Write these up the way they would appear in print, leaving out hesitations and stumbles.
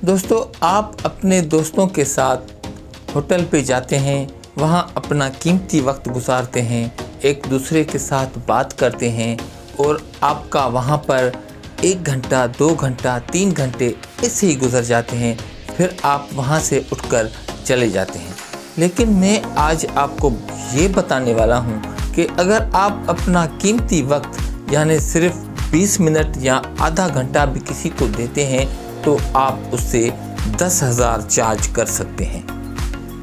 दोस्तों, आप अपने दोस्तों के साथ होटल पे जाते हैं, वहाँ अपना कीमती वक्त गुजारते हैं, एक दूसरे के साथ बात करते हैं और आपका वहाँ पर 1 घंटा, 2 घंटा, 3 घंटे ऐसे ही गुजर जाते हैं। फिर आप वहाँ से उठकर चले जाते हैं। लेकिन मैं आज आपको ये बताने वाला हूँ कि अगर आप अपना कीमती वक्त यानी सिर्फ 20 मिनट या आधा घंटा भी किसी को देते हैं तो आप उससे 10,000 चार्ज कर सकते हैं।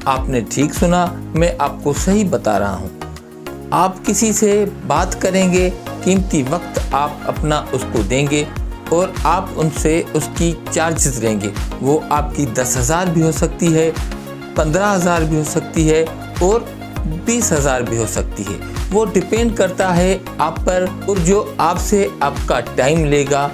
आपने ठीक सुना, मैं आपको सही बता रहा हूँ। आप किसी से बात करेंगे, कीमती वक्त आप अपना उसको देंगे और आप उनसे उसकी चार्जेस लेंगे। वो आपकी 10,000 भी हो सकती है, 15,000 भी हो सकती है और 20,000 भी हो सकती है। वो डिपेंड करता है आप पर और जो आपसे आपका टाइम लेगा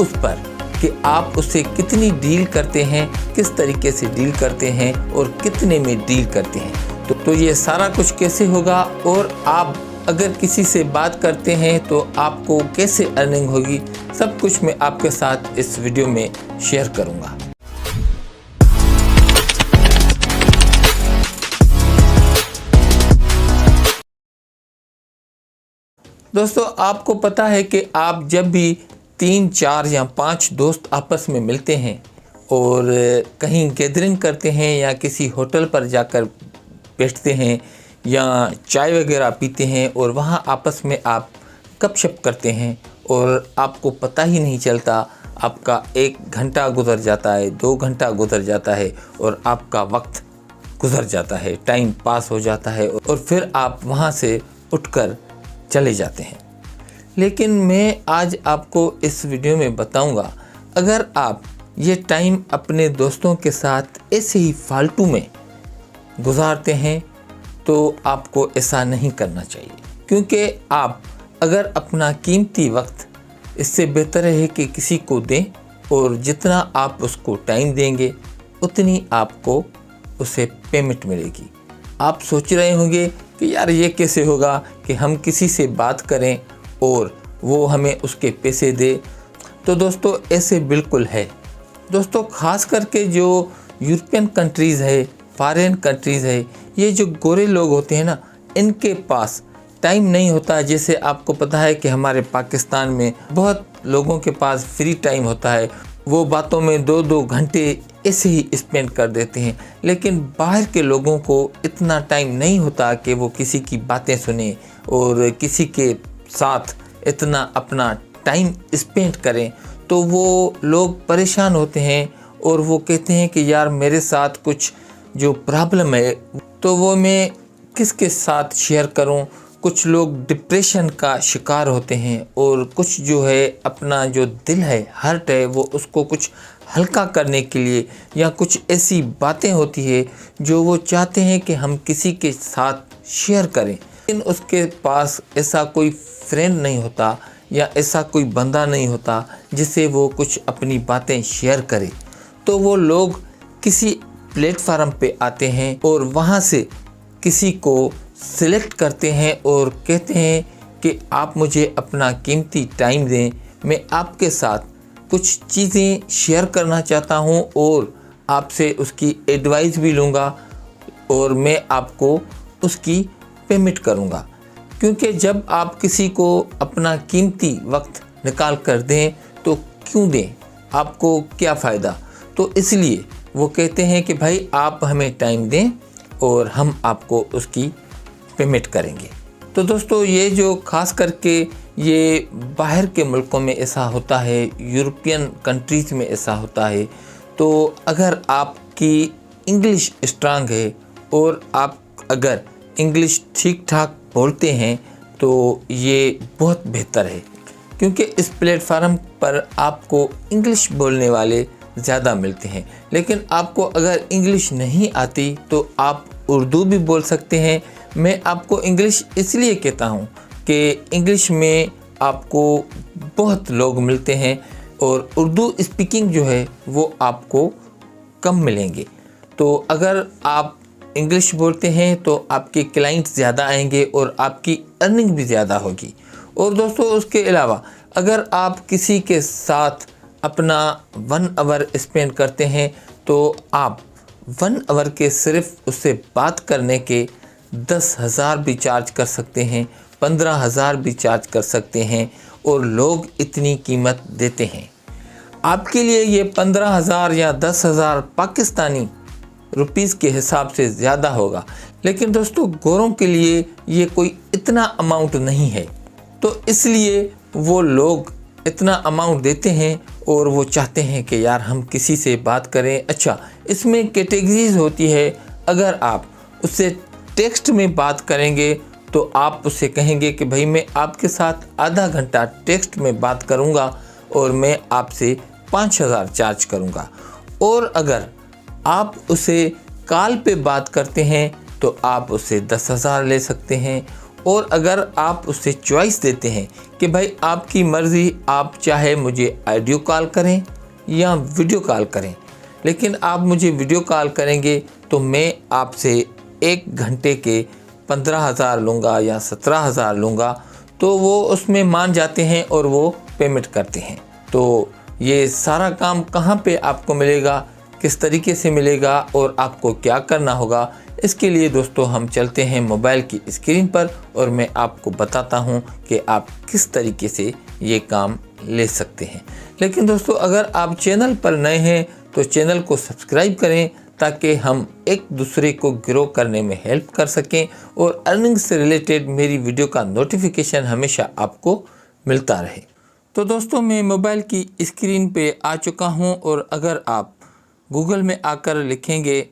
उस पर कि आप उससे कितनी डील करते हैं, किस तरीके से डील करते हैं और कितने में डील करते हैं। तो ये सारा कुछ कैसे होगा और आप अगर किसी से बात करते हैं तो आपको कैसे अर्निंग होगी, सब कुछ मैं आपके साथ इस वीडियो में शेयर करूंगा। दोस्तों, आपको पता है कि आप जब भी 3, 4 या 5 दोस्त आपस में मिलते हैं और कहीं गैदरिंग करते हैं या किसी होटल पर जाकर बैठते हैं या चाय वगैरह पीते हैं और वहाँ आपस में आप गपशप करते हैं और आपको पता ही नहीं चलता, आपका 1 घंटा गुजर जाता है, 2 घंटा गुजर जाता है और आपका वक्त गुजर जाता है, टाइम पास हो जाता है और फिर आप वहाँ से उठकर चले जाते हैं। लेकिन मैं आज आपको इस वीडियो में बताऊंगा, अगर आप ये टाइम अपने दोस्तों के साथ ऐसे ही फालतू में गुजारते हैं तो आपको ऐसा नहीं करना चाहिए, क्योंकि आप अगर अपना कीमती वक्त इससे बेहतर है कि किसी को दें और जितना आप उसको टाइम देंगे उतनी आपको उसे पेमेंट मिलेगी। आप सोच रहे होंगे कि यार ये कैसे होगा कि हम किसी से बात करें और वो हमें उसके पैसे दे। तो दोस्तों, ऐसे बिल्कुल है। दोस्तों, ख़ास करके जो यूरोपियन कंट्रीज़ है, फॉरेन कंट्रीज़ है, ये जो गोरे लोग होते हैं ना, इनके पास टाइम नहीं होता। जैसे आपको पता है कि हमारे पाकिस्तान में बहुत लोगों के पास फ्री टाइम होता है, वो बातों में 2-2 घंटे ऐसे ही स्पेंड कर देते हैं। लेकिन बाहर के लोगों को इतना टाइम नहीं होता कि वो किसी की बातें सुने और किसी के साथ इतना अपना टाइम स्पेंड करें। तो वो लोग परेशान होते हैं और वो कहते हैं कि यार मेरे साथ कुछ जो प्रॉब्लम है तो वो मैं किसके साथ शेयर करूं। कुछ लोग डिप्रेशन का शिकार होते हैं और कुछ जो है अपना जो दिल है, हर्ट है, वो उसको कुछ हल्का करने के लिए या कुछ ऐसी बातें होती है जो वो चाहते हैं कि हम किसी के साथ शेयर करें, लेकिन उसके पास ऐसा कोई फ्रेंड नहीं होता या ऐसा कोई बंदा नहीं होता जिससे वो कुछ अपनी बातें शेयर करे। तो वो लोग किसी प्लेटफार्म पे आते हैं और वहाँ से किसी को सिलेक्ट करते हैं और कहते हैं कि आप मुझे अपना कीमती टाइम दें, मैं आपके साथ कुछ चीज़ें शेयर करना चाहता हूं और आपसे उसकी एडवाइस भी लूँगा और मैं आपको उसकी पेमेंट करूँगा। क्योंकि जब आप किसी को अपना कीमती वक्त निकाल कर दें तो क्यों दें, आपको क्या फ़ायदा। तो इसलिए वो कहते हैं कि भाई आप हमें टाइम दें और हम आपको उसकी पेमेंट करेंगे। तो दोस्तों, ये जो ख़ास करके ये बाहर के मुल्कों में ऐसा होता है, यूरोपियन कंट्रीज़ में ऐसा होता है। तो अगर आपकी इंग्लिश स्ट्रांग है और आप अगर इंग्लिश ठीक ठाक बोलते हैं तो ये बहुत बेहतर है, क्योंकि इस प्लेटफार्म पर आपको इंग्लिश बोलने वाले ज़्यादा मिलते हैं। लेकिन आपको अगर इंग्लिश नहीं आती तो आप उर्दू भी बोल सकते हैं। मैं आपको इंग्लिश इसलिए कहता हूँ कि इंग्लिश में आपको बहुत लोग मिलते हैं और उर्दू स्पीकिंग जो है वो आपको कम मिलेंगे। तो अगर आप इंग्लिश बोलते हैं तो आपके क्लाइंट्स ज़्यादा आएंगे और आपकी अर्निंग भी ज़्यादा होगी। और दोस्तों, उसके अलावा अगर आप किसी के साथ अपना 1 आवर स्पेंड करते हैं तो आप 1 आवर के सिर्फ उससे बात करने के 10,000 भी चार्ज कर सकते हैं, 15,000 भी चार्ज कर सकते हैं और लोग इतनी कीमत देते हैं। आपके लिए ये 15,000 या 10,000 पाकिस्तानी रुपीस के हिसाब से ज़्यादा होगा, लेकिन दोस्तों गोरों के लिए ये कोई इतना अमाउंट नहीं है, तो इसलिए वो लोग इतना अमाउंट देते हैं और वो चाहते हैं कि यार हम किसी से बात करें। अच्छा, इसमें कैटेगरीज होती है। अगर आप उससे टेक्स्ट में बात करेंगे तो आप उससे कहेंगे कि भाई मैं आपके साथ आधा घंटा टेक्स्ट में बात करूंगा और मैं आपसे 5,000 चार्ज करूंगा। और अगर आप उसे कॉल पे बात करते हैं तो आप उससे 10,000 ले सकते हैं। और अगर आप उससे चॉइस देते हैं कि भाई आपकी मर्ज़ी, आप चाहे मुझे ऑडियो कॉल करें या वीडियो कॉल करें, लेकिन आप मुझे वीडियो कॉल करेंगे तो मैं आपसे 1 घंटे के 15,000 लूँगा या 17,000 लूँगा, तो वो उसमें मान जाते हैं और वो पेमेंट करते हैं। तो ये सारा काम कहाँ पे आपको मिलेगा, किस तरीके से मिलेगा और आपको क्या करना होगा, इसके लिए दोस्तों हम चलते हैं मोबाइल की स्क्रीन पर और मैं आपको बताता हूं कि आप किस तरीके से ये काम ले सकते हैं। लेकिन दोस्तों अगर आप चैनल पर नए हैं तो चैनल को सब्सक्राइब करें ताकि हम एक दूसरे को ग्रो करने में हेल्प कर सकें और अर्निंग से रिलेटेड मेरी वीडियो का नोटिफिकेशन हमेशा आपको मिलता रहे। तो दोस्तों मैं मोबाइल की स्क्रीन पे आ चुका हूं और अगर आप गूगल में आकर लिखेंगे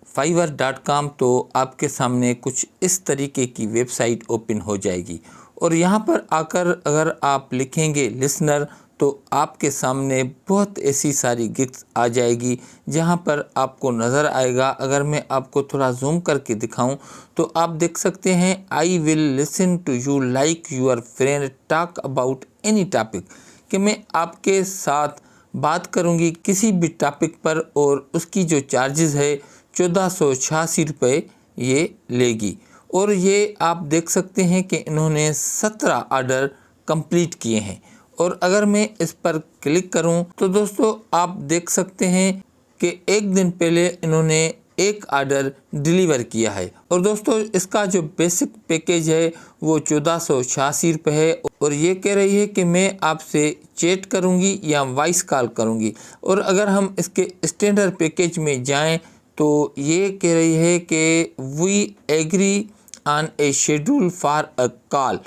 fiverr.com तो आपके सामने कुछ इस तरीके की वेबसाइट ओपन हो जाएगी। और यहाँ पर आकर अगर आप लिखेंगे लिसनर तो आपके सामने बहुत ऐसी सारी गिग्स आ जाएगी जहाँ पर आपको नज़र आएगा। अगर मैं आपको थोड़ा जूम करके दिखाऊं तो आप देख सकते हैं I will listen to you like your friend talk about any topic, कि मैं आपके साथ बात करूंगी किसी भी टॉपिक पर और उसकी जो चार्जेस है 1486 रुपये ये लेगी। और ये आप देख सकते हैं कि इन्होंने 17 ऑर्डर कंप्लीट किए हैं। और अगर मैं इस पर क्लिक करूं तो दोस्तों आप देख सकते हैं कि 1 दिन पहले इन्होंने 1 ऑर्डर डिलीवर किया है। और दोस्तों इसका जो बेसिक पैकेज है वो 1486 रुपये है और ये कह रही है कि मैं आपसे चैट करूंगी या वॉइस कॉल करूंगी। और अगर हम इसके स्टैंडर्ड पैकेज में जाएं तो ये कह रही है कि we agree on a schedule for a call,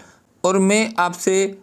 और मैं आपसे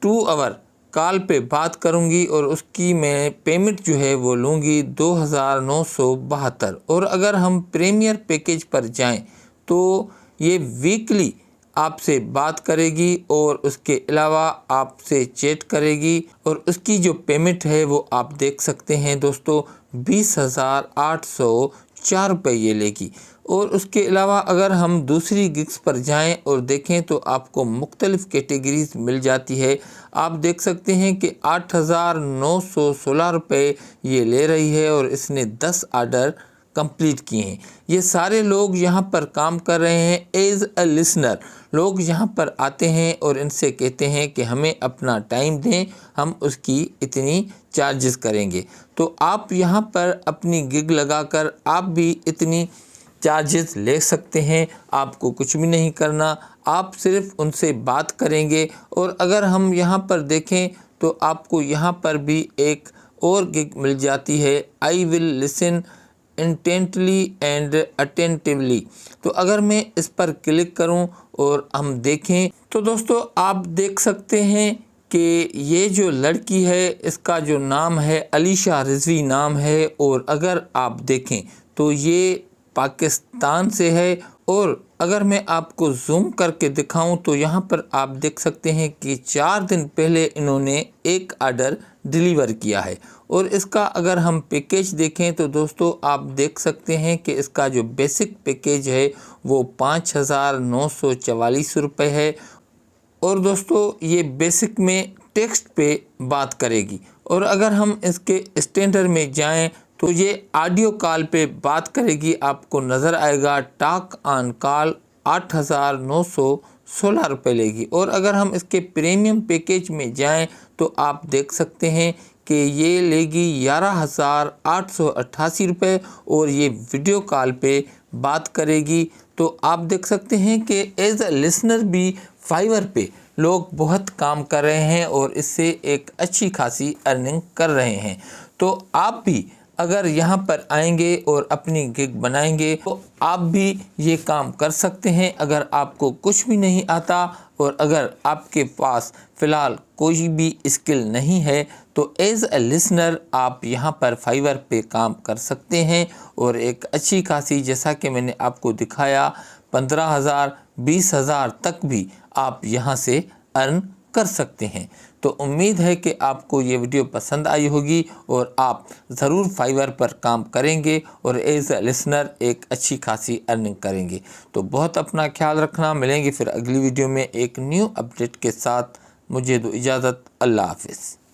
2 आवर कॉल पे बात करूंगी और उसकी मैं पेमेंट जो है वो लूँगी 2,972। और अगर हम प्रीमियर पैकेज पर जाएं तो ये वीकली आपसे बात करेगी और उसके अलावा आपसे चैट करेगी और उसकी जो पेमेंट है वो आप देख सकते हैं दोस्तों 20,804 रुपये ये लेगी। और उसके अलावा अगर हम दूसरी गिग्स पर जाएं और देखें तो आपको मुख्तलिफ़ कैटेगरीज मिल जाती है। आप देख सकते हैं कि 8,916 रुपये ये ले रही है और इसने 10 ऑर्डर कंप्लीट किए हैं। ये सारे लोग यहाँ पर काम कर रहे हैं एज अ लिसनर। लोग यहाँ पर आते हैं और इनसे कहते हैं कि हमें अपना टाइम दें, हम उसकी इतनी चार्जेस करेंगे। तो आप यहाँ पर अपनी गिग लगाकर आप भी इतनी चार्जेस ले सकते हैं। आपको कुछ भी नहीं करना, आप सिर्फ उनसे बात करेंगे। और अगर हम यहाँ पर देखें तो आपको यहाँ पर भी एक और गिग मिल जाती है आई will listen intently and attentively. तो अगर मैं इस पर क्लिक करूं और हम देखें तो दोस्तों आप देख सकते हैं कि ये जो लड़की है इसका जो नाम है अलीशा रिजवी नाम है। और अगर आप देखें तो ये पाकिस्तान से है। और अगर मैं आपको जूम करके दिखाऊं तो यहाँ पर आप देख सकते हैं कि 4 दिन पहले इन्होंने 1 ऑर्डर डिलीवर किया है। और इसका अगर हम पैकेज देखें तो दोस्तों आप देख सकते हैं कि इसका जो बेसिक पैकेज है वो 5,944 रुपये है। और दोस्तों ये बेसिक में टेक्स्ट पे बात करेगी। और अगर हम इसके स्टैंडर्ड में जाएं तो ये ऑडियो कॉल पे बात करेगी। आपको नज़र आएगा टॉक ऑन कॉल 8,916 रुपये लेगी। और अगर हम इसके प्रीमियम पैकेज में जाएं तो आप देख सकते हैं कि ये लेगी 11,888 रुपये और ये वीडियो कॉल पे बात करेगी। तो आप देख सकते हैं कि एज अ लिसनर भी फाइवर पे लोग बहुत काम कर रहे हैं और इससे एक अच्छी खासी अर्निंग कर रहे हैं। तो आप भी अगर यहाँ पर आएंगे और अपनी गिग बनाएंगे तो आप भी ये काम कर सकते हैं। अगर आपको कुछ भी नहीं आता और अगर आपके पास फ़िलहाल कोई भी स्किल नहीं है तो एज़ अ लिसनर आप यहाँ पर फाइवर पे काम कर सकते हैं और एक अच्छी खासी, जैसा कि मैंने आपको दिखाया, 15,000 20,000 तक भी आप यहाँ से अर्न कर सकते हैं। तो उम्मीद है कि आपको ये वीडियो पसंद आई होगी और आप ज़रूर फाइवर पर काम करेंगे और एज अ लिसनर एक अच्छी खासी अर्निंग करेंगे। तो बहुत अपना ख्याल रखना। मिलेंगे फिर अगली वीडियो में एक न्यू अपडेट के साथ। मुझे दो इजाज़त। अल्लाह हाफ़िज़।